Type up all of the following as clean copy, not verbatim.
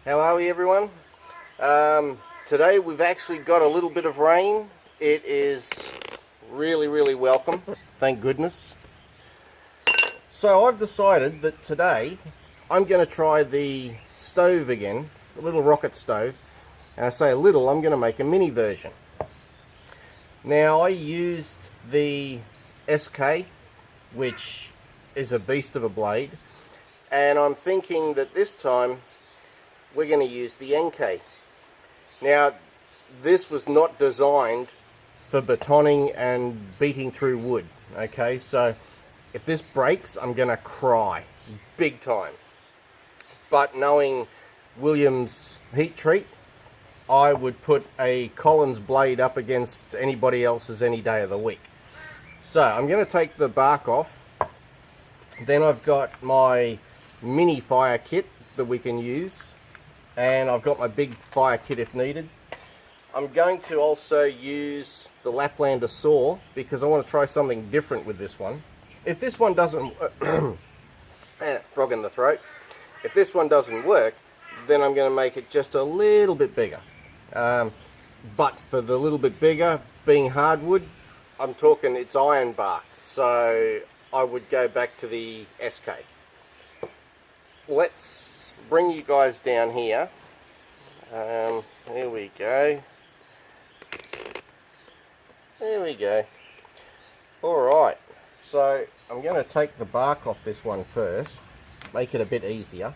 How are we, everyone? Today we've actually got a little bit of rain. It is really welcome, thank goodness. So I've decided that today I'm going to try the stove again, the little rocket stove. And I say a little, I'm going to make a mini version. Now I used the SK, which is a beast of a blade, and I'm thinking that this time we're going to use the NK. Now, this was not designed for batoning and beating through wood, okay? So, if this breaks, I'm going to cry, big time. But knowing William's heat treat, I would put a Collins blade up against anybody else's any day of the week. So, I'm going to take the bark off. Then I've got my mini fire kit that we can use. And I've got my big fire kit if needed. I'm going to also use the Laplander saw because I want to try something different with this one. If this one doesn't frog in the throat. If this one doesn't work, then I'm going to make it just a little bit bigger. But for the little bit bigger, being hardwood, I'm talking it's iron bark, so I would go back to the SK. Let's bring you guys down here. Here we go. There we go. Alright, so I'm going to take the bark off this one first, make it a bit easier.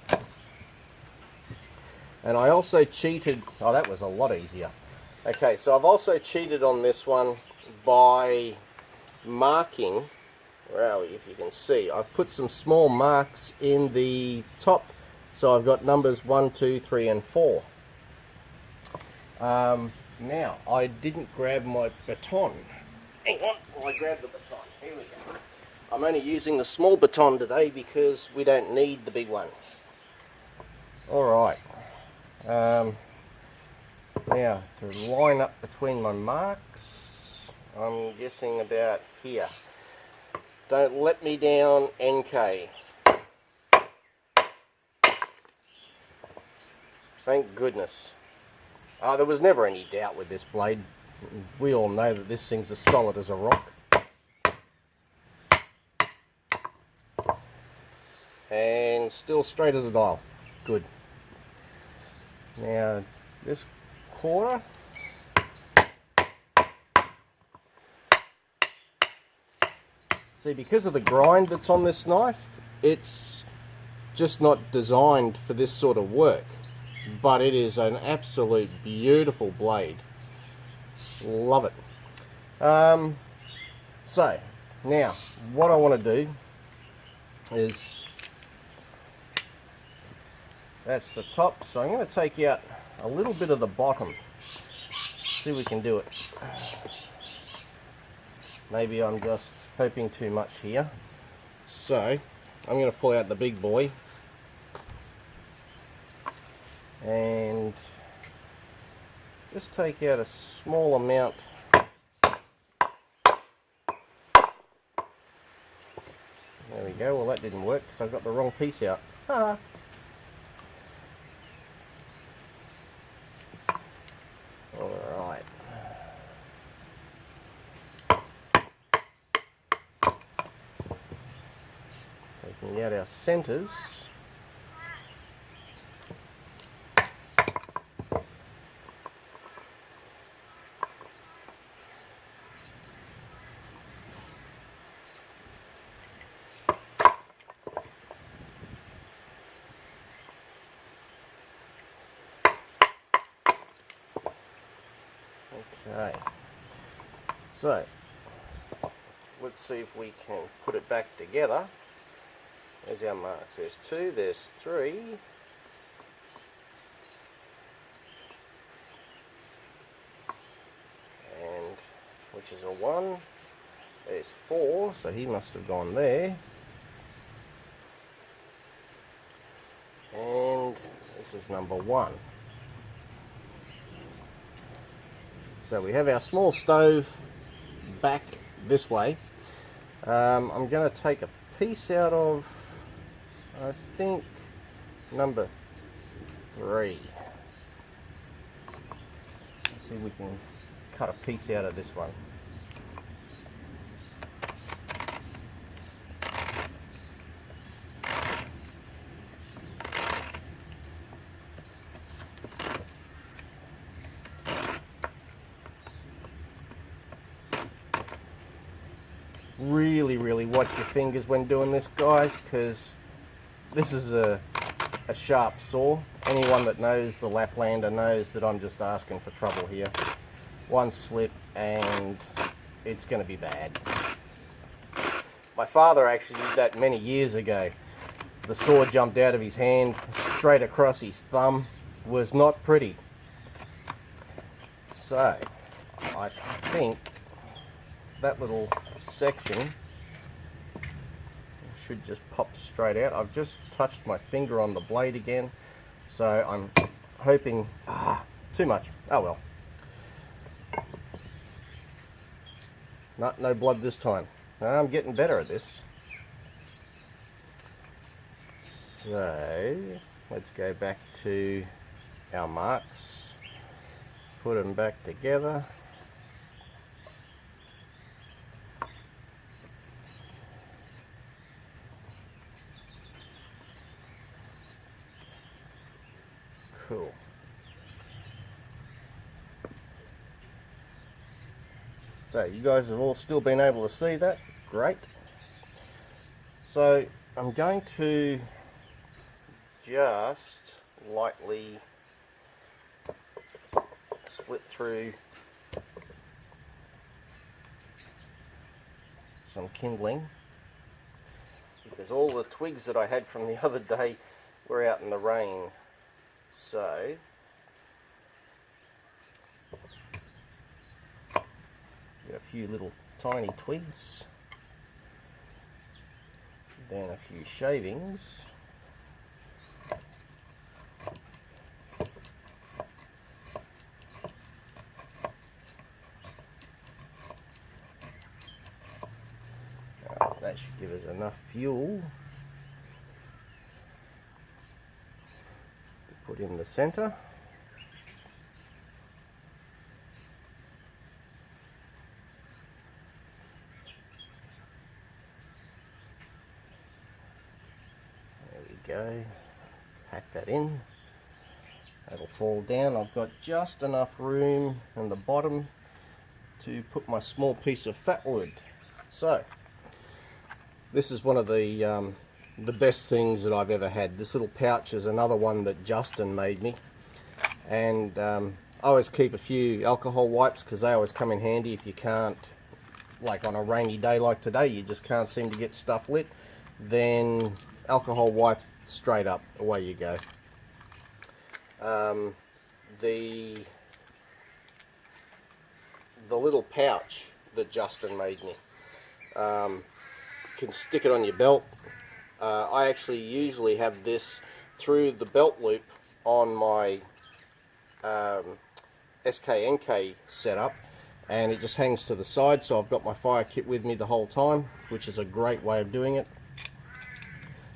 And I also cheated, oh that was a lot easier. Okay, so I've also cheated on this one by marking, where are we, if you can see, I've put some small marks in the top. So I've got numbers 1, 2, 3 and 4. Now, I didn't grab my baton. Hang on, I grabbed the baton. Here we go. I'm only using the small baton today because we don't need the big one. Alright. Now, to line up between my marks, I'm guessing about here. Don't let me down, NK. Thank goodness. There was never any doubt with this blade. We all know that this thing's as solid as a rock. And still straight as a dial. Good. Now, this quarter. See, because of the grind that's on this knife, it's just not designed for this sort of work. But it is an absolute beautiful blade. Love it. So, now, what I want to do is, that's the top, so I'm going to take out a little bit of the bottom. See if we can do it. Maybe I'm just hoping too much here. So, I'm going to pull out the big boy. And just take out a small amount. There we go. Well, that didn't work because I've got the wrong piece out. Ah. Alright. Taking out our centers. Okay, so let's see if we can put it back together. There's our marks. There's 2, there's 3. And which is a 1. There's 4, so he must have gone there. And this is number 1. So we have our small stove back this way. I'm going to take a piece out of, I think, number 3. Let's see if we can cut a piece out of this one. Really watch your fingers when doing this, guys, because this is a sharp saw. Anyone that knows the Laplander knows that I'm just asking for trouble here. One slip and it's going to be bad. My father actually did that many years ago. The saw jumped out of his hand straight across his thumb. Was not pretty. So I think that little section should just pop straight out. I've just touched my finger on the blade again, so I'm hoping too much. Oh well. No blood this time. I'm getting better at this. So let's go back to our marks, put them back together. Cool. So you guys have all still been able to see that. Great. So I'm going to just lightly split through some kindling, because all the twigs that I had from the other day were out in the rain. So get a few little tiny twigs, then a few shavings, that should give us enough fuel to put in the center. There we go, pack that in. That'll fall down. I've got just enough room in the bottom to put my small piece of fat wood. So this is one of the best things that I've ever had. This little pouch is another one that Justin made me, and I always keep a few alcohol wipes because they always come in handy if you can't, like on a rainy day like today, you just can't seem to get stuff lit. Then alcohol wipe straight up, away you go. The little pouch that Justin made me, can stick it on your belt. I actually usually have this through the belt loop on my WCNK setup, and it just hangs to the side, so I've got my fire kit with me the whole time, which is a great way of doing it.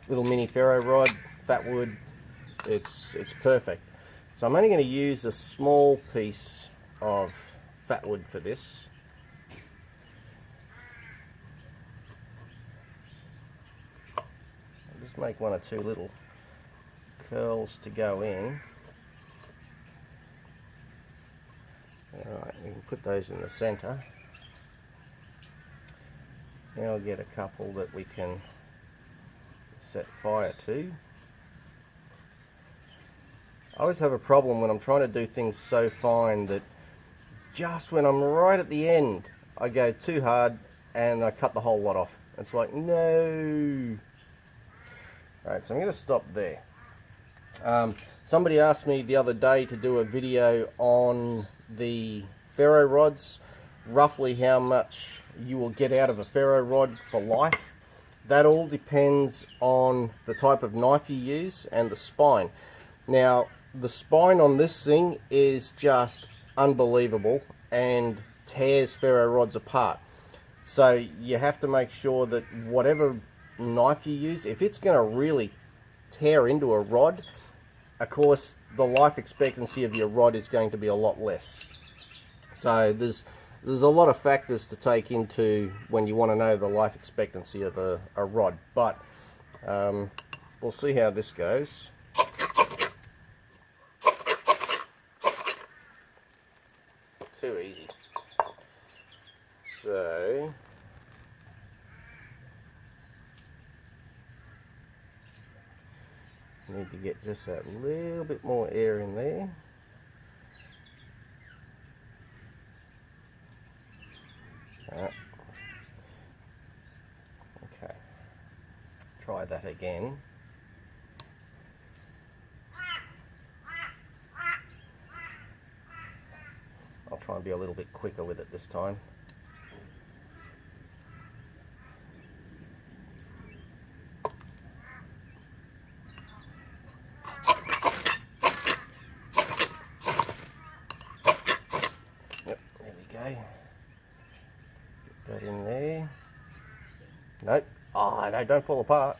Little mini ferro rod, fat wood, it's perfect. So I'm only going to use a small piece of fat wood for this. I'll just make one or two little curls to go in. Alright, we can put those in the center. Now I'll get a couple that we can set fire to. I always have a problem when I'm trying to do things so fine that just when I'm right at the end, I go too hard and I cut the whole lot off. It's like, no. Alright, so I'm going to stop there. Somebody asked me the other day to do a video on the ferro rods, roughly how much you will get out of a ferro rod for life. That all depends on the type of knife you use and the spine. Now, the spine on this thing is just unbelievable and tears ferro rods apart. So you have to make sure that whatever knife you use, if it's going to really tear into a rod, of course the life expectancy of your rod is going to be a lot less. So there's a lot of factors to take into when you want to know the life expectancy of a rod, but we'll see how this goes. Too easy. So need to get just that little bit more air in there. Okay, try that again. I'll try and be a little bit quicker with it this time. Yep, there we go. Get that in there. Nope. Oh, no, don't fall apart.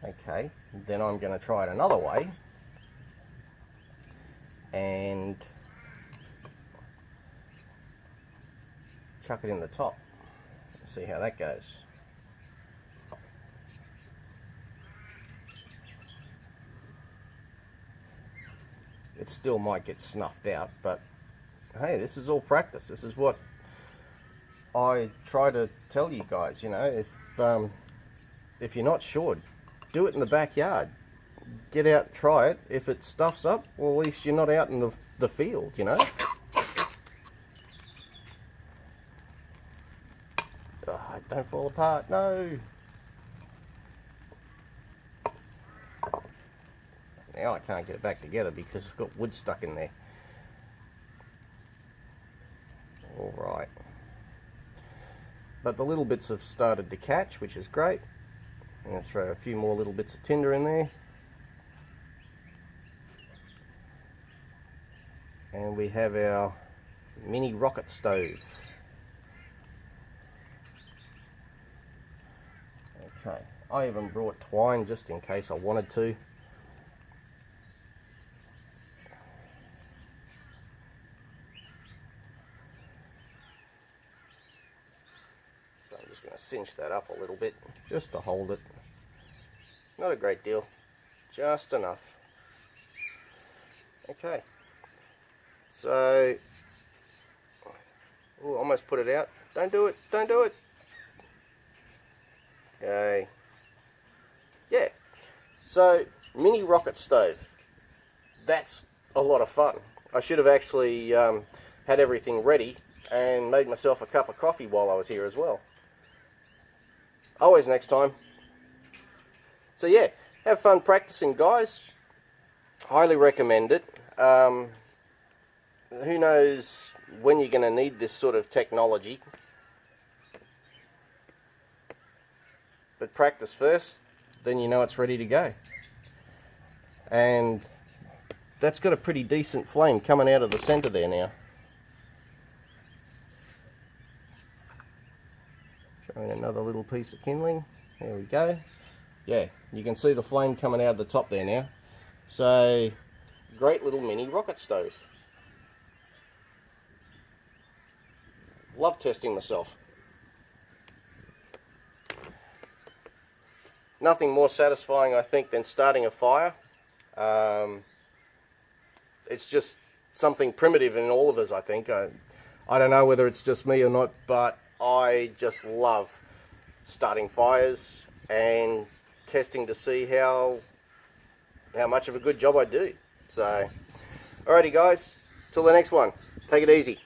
Okay, then I'm going to try it another way. And chuck it in the top. Let's see how that goes. It still might get snuffed out, but hey, this is all practice. This is what I try to tell you guys. You know, if you're not sure, do it in the backyard. Get out and try it. If it stuffs up, well, at least you're not out in the field, you know. Oh, don't fall apart, no. Now I can't get it back together because it's got wood stuck in there. Alright. But the little bits have started to catch, which is great. I'm going to throw a few more little bits of tinder in there. And we have our mini rocket stove. Okay, I even brought twine just in case I wanted to. So I'm just going to cinch that up a little bit just to hold it. Not a great deal, just enough. Okay. So, ooh, almost put it out. Don't do it, don't do it. Okay. Yeah. So, mini rocket stove. That's a lot of fun. I should have actually had everything ready and made myself a cup of coffee while I was here as well. Always next time. So yeah, have fun practicing, guys. Highly recommend it. Who knows when you're going to need this sort of technology. But practice first, then you know it's ready to go. And that's got a pretty decent flame coming out of the center there now. Showing another little piece of kindling. There we go. Yeah, you can see the flame coming out of the top there now. So, great little mini rocket stove. Love testing myself. Nothing more satisfying, I think, than starting a fire. It's just something primitive in all of us, I think. I don't know whether it's just me or not, but I just love starting fires and testing to see how much of a good job I do. So, alrighty guys, till the next one, take it easy.